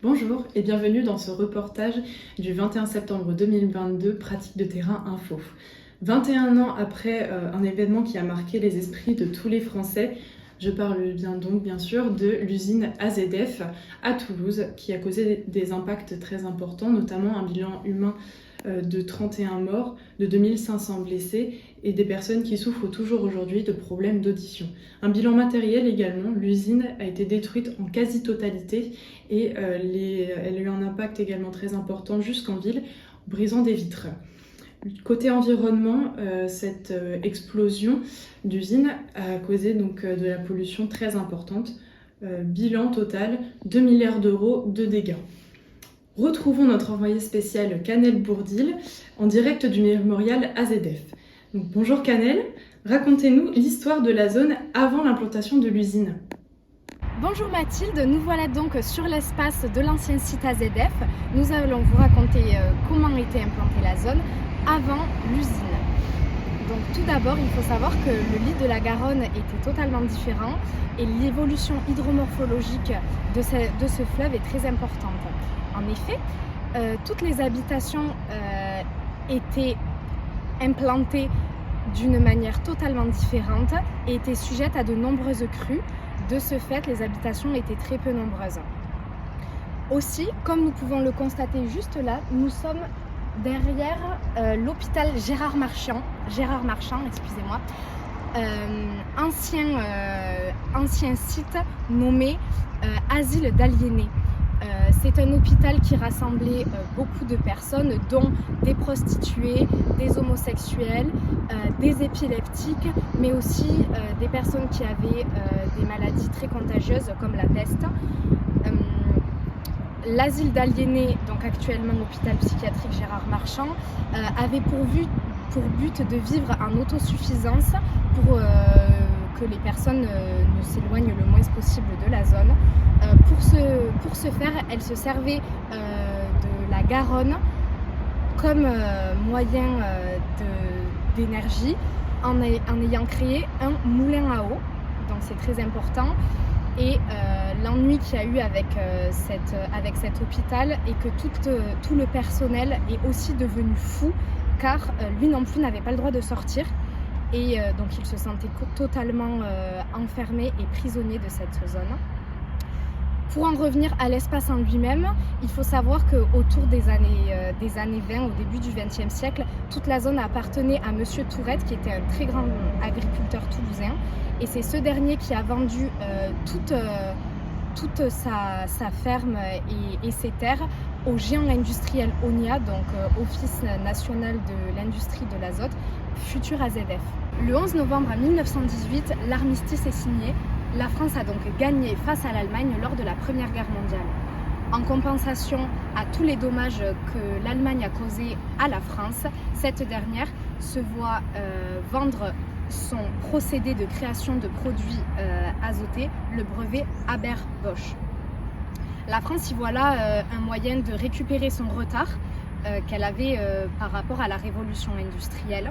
Bonjour et bienvenue dans ce reportage du 21 septembre 2022, Pratique de terrain info. 21 ans après un événement qui a marqué les esprits de tous les Français, je parle bien sûr de l'usine AZF à Toulouse qui a causé des impacts très importants, notamment un bilan humain de 31 morts, de 2500 blessés et des personnes qui souffrent toujours aujourd'hui de problèmes d'audition. Un bilan matériel également, l'usine a été détruite en quasi-totalité et elle a eu un impact également très important jusqu'en ville, brisant des vitres. Côté environnement, cette explosion d'usine a causé donc de la pollution très importante. Bilan total, 2 milliards d'euros de dégâts. Retrouvons notre envoyé spécial Canel Bourdil en direct du mémorial AZF. Donc, bonjour Canel, racontez-nous l'histoire de la zone avant l'implantation de l'usine. Bonjour Mathilde, nous voilà donc sur l'espace de l'ancien site AZF. Nous allons vous raconter comment était implantée la zone avant l'usine. Donc tout d'abord, il faut savoir que le lit de la Garonne était totalement différent et l'évolution hydromorphologique de ce fleuve est très importante. En effet, toutes les habitations étaient implantées d'une manière totalement différente et étaient sujettes à de nombreuses crues. De ce fait, les habitations étaient très peu nombreuses. Aussi, comme nous pouvons le constater juste là, nous sommes derrière l'hôpital Gérard Marchand, excusez-moi, ancien site nommé Asile d'aliénés. C'est un hôpital qui rassemblait beaucoup de personnes, dont des prostituées, des homosexuels, des épileptiques, mais aussi des personnes qui avaient des maladies très contagieuses comme la peste. L'asile d'aliénés, donc actuellement l'hôpital psychiatrique Gérard Marchand, avait pour but de vivre en autosuffisance pour que les personnes ne s'éloignent le moins possible de la zone. Pour ce faire, elle se servait de la Garonne comme moyen d'énergie en ayant créé un moulin à eau, donc c'est très important. Et l'ennui qu'il y a eu avec cet hôpital est que tout le personnel est aussi devenu fou, car lui non plus n'avait pas le droit de sortir et donc il se sentait totalement enfermé et prisonnier de cette zone. Pour en revenir à l'espace en lui-même, il faut savoir qu'autour des années 20, au début du XXe siècle, toute la zone appartenait à Monsieur Tourette, qui était un très grand agriculteur toulousain. Et c'est ce dernier qui a vendu toute sa ferme et ses terres au géant industriel ONIA, donc Office national de l'industrie de l'azote, futur AZF. Le 11 novembre 1918, l'armistice est signé. La France a donc gagné face à l'Allemagne lors de la Première Guerre mondiale. En compensation à tous les dommages que l'Allemagne a causés à la France, cette dernière se voit vendre son procédé de création de produits azotés, le brevet Haber-Bosch. La France y voit là un moyen de récupérer son retard qu'elle avait par rapport à la révolution industrielle.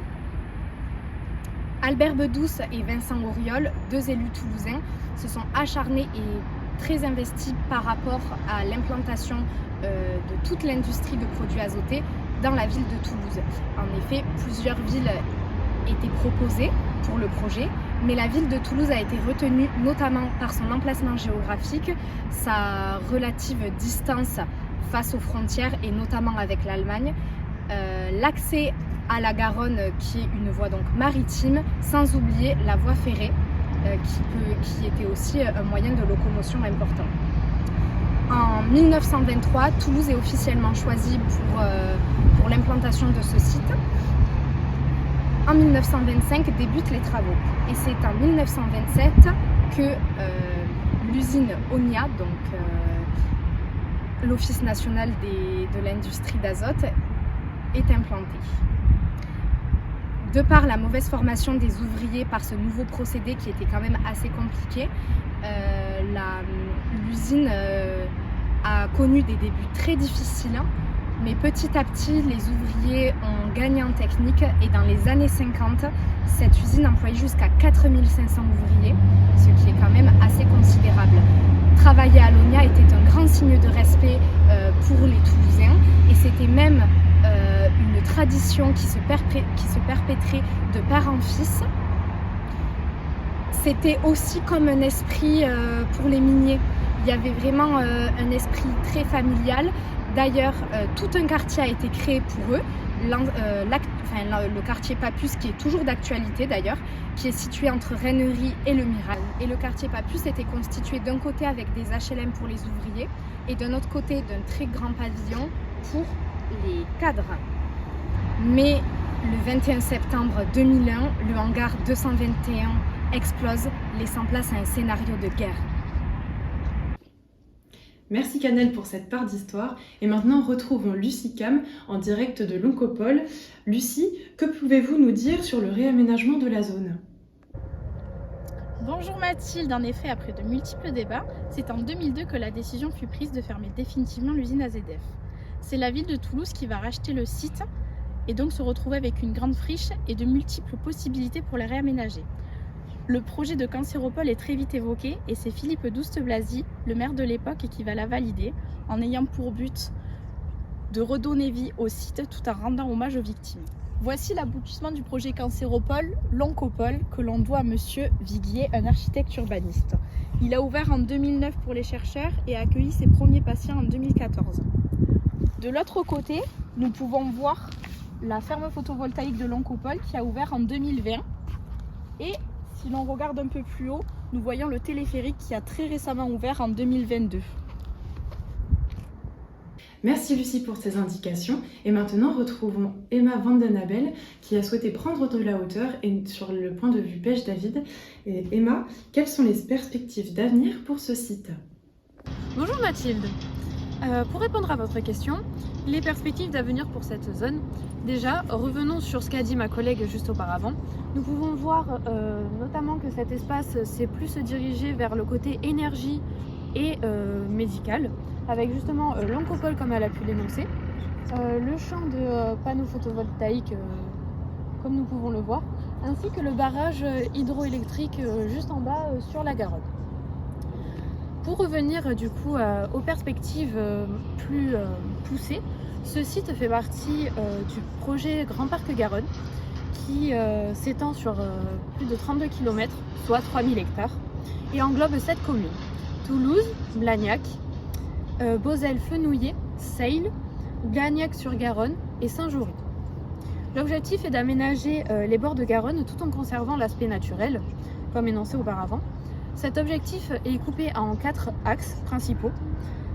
Albert Bedouce et Vincent Auriol, deux élus toulousains, se sont acharnés et très investis par rapport à l'implantation de toute l'industrie de produits azotés dans la ville de Toulouse. En effet, plusieurs villes étaient proposées pour le projet, mais la ville de Toulouse a été retenue notamment par son emplacement géographique, sa relative distance face aux frontières et notamment avec l'Allemagne, l'accès à la Garonne qui est une voie donc maritime, sans oublier la voie ferrée qui était aussi un moyen de locomotion important. En 1923, Toulouse est officiellement choisie pour l'implantation de ce site. En 1925 débutent les travaux et c'est en 1927 que l'usine ONIA, donc l'Office national de l'industrie d'azote, est implantée. De par la mauvaise formation des ouvriers par ce nouveau procédé qui était quand même assez compliqué, l'usine a connu des débuts très difficiles, mais petit à petit les ouvriers ont gagné en technique et dans les années 50, cette usine employait jusqu'à 4500 ouvriers, ce qui est quand même assez considérable. travailler à l'ONIA était un grand signe de respect pour les Toulousains et c'était même une tradition qui se perpétrait de père en fils. C'était aussi comme un esprit pour les miniers. Il y avait vraiment un esprit très familial. D'ailleurs, tout un quartier a été créé pour eux. Le quartier Papus, qui est toujours d'actualité d'ailleurs, qui est situé entre Rennery et le Mirail. Et le quartier Papus était constitué d'un côté avec des HLM pour les ouvriers et d'un autre côté d'un très grand pavillon pour les cadres. Mais le 21 septembre 2001, le hangar 221 explose, laissant place à un scénario de guerre. Merci Canel pour cette part d'histoire. Et maintenant, retrouvons Lucie Cam en direct de l'Oncopole. Lucie, que pouvez-vous nous dire sur le réaménagement de la zone ? Bonjour Mathilde, en effet, après de multiples débats, c'est en 2002 que la décision fut prise de fermer définitivement l'usine AZF. C'est la ville de Toulouse qui va racheter le site et donc se retrouver avec une grande friche et de multiples possibilités pour les réaménager. Le projet de Cancéropole est très vite évoqué et c'est Philippe Douste-Blazy, le maire de l'époque, qui va la valider en ayant pour but de redonner vie au site tout en rendant hommage aux victimes. Voici l'aboutissement du projet Cancéropole, l'Oncopole, que l'on doit à monsieur Viguier, un architecte urbaniste. Il a ouvert en 2009 pour les chercheurs et a accueilli ses premiers patients en 2014. De l'autre côté, nous pouvons voir la ferme photovoltaïque de l'Oncopole qui a ouvert en 2020 et si l'on regarde un peu plus haut, nous voyons le téléphérique qui a très récemment ouvert en 2022. Merci Lucie pour ces indications. Et maintenant, retrouvons Emma Vandenabel qui a souhaité prendre de la hauteur et sur le point de vue pêche David. Et Emma, quelles sont les perspectives d'avenir pour ce site ? Bonjour Mathilde. Pour répondre à votre question, les perspectives d'avenir pour cette zone, déjà revenons sur ce qu'a dit ma collègue juste auparavant. Nous pouvons voir notamment que cet espace s'est plus dirigé vers le côté énergie et médical, avec justement l'Oncopole comme elle a pu l'énoncer, le champ de panneaux photovoltaïques comme nous pouvons le voir, ainsi que le barrage hydroélectrique juste en bas sur la Garonne. Pour revenir du coup aux perspectives plus poussées, ce site fait partie du projet Grand Parc Garonne qui s'étend sur plus de 32 km, soit 3000 hectares, et englobe 7 communes. Toulouse, Blagnac, Beauzelle-Fenouillet, Seille, Gagnac-sur-Garonne et Saint-Jory. L'objectif est d'aménager les bords de Garonne tout en conservant l'aspect naturel, comme énoncé auparavant. Cet objectif est coupé en 4 axes principaux,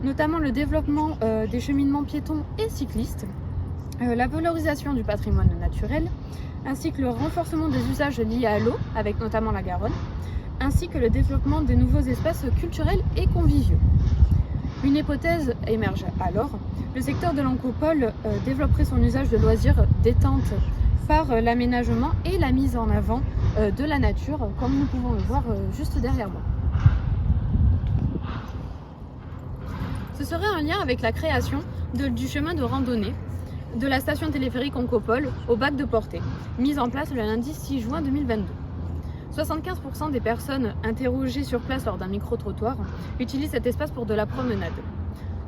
notamment le développement des cheminements piétons et cyclistes, la valorisation du patrimoine naturel, ainsi que le renforcement des usages liés à l'eau, avec notamment la Garonne, ainsi que le développement des nouveaux espaces culturels et conviviaux. Une hypothèse émerge alors, le secteur de l'Oncopole développerait son usage de loisirs détente par l'aménagement et la mise en avant de la nature, comme nous pouvons le voir juste derrière moi. Ce serait un lien avec la création du chemin de randonnée de la station téléphérique Oncopole au bac de Portée, mise en place le lundi 6 juin 2022. 75% des personnes interrogées sur place lors d'un micro-trottoir utilisent cet espace pour de la promenade.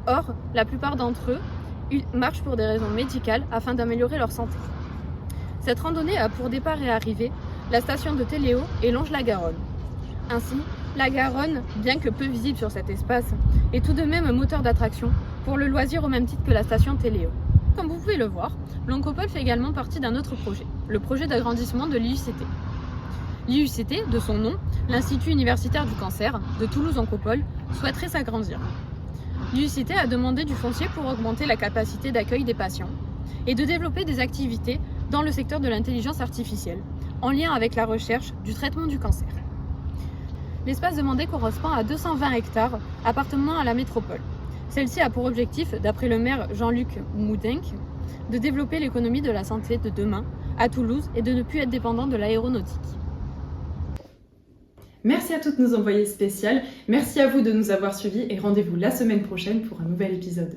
Or, la plupart d'entre eux marchent pour des raisons médicales afin d'améliorer leur santé. Cette randonnée a pour départ et arrivée la station de Téléo et longe la Garonne. Ainsi, la Garonne, bien que peu visible sur cet espace, est tout de même un moteur d'attraction pour le loisir au même titre que la station Téléo. Comme vous pouvez le voir, l'Oncopole fait également partie d'un autre projet, le projet d'agrandissement de l'IUCT. L'IUCT, de son nom, l'Institut universitaire du cancer de Toulouse-Oncopole, souhaiterait s'agrandir. L'IUCT a demandé du foncier pour augmenter la capacité d'accueil des patients et de développer des activités dans le secteur de l'intelligence artificielle, en lien avec la recherche du traitement du cancer. L'espace demandé correspond à 220 hectares appartenant à la métropole. Celle-ci a pour objectif, d'après le maire Jean-Luc Moudenc, de développer l'économie de la santé de demain à Toulouse et de ne plus être dépendant de l'aéronautique. Merci à toutes nos envoyées spéciales, merci à vous de nous avoir suivis et rendez-vous la semaine prochaine pour un nouvel épisode.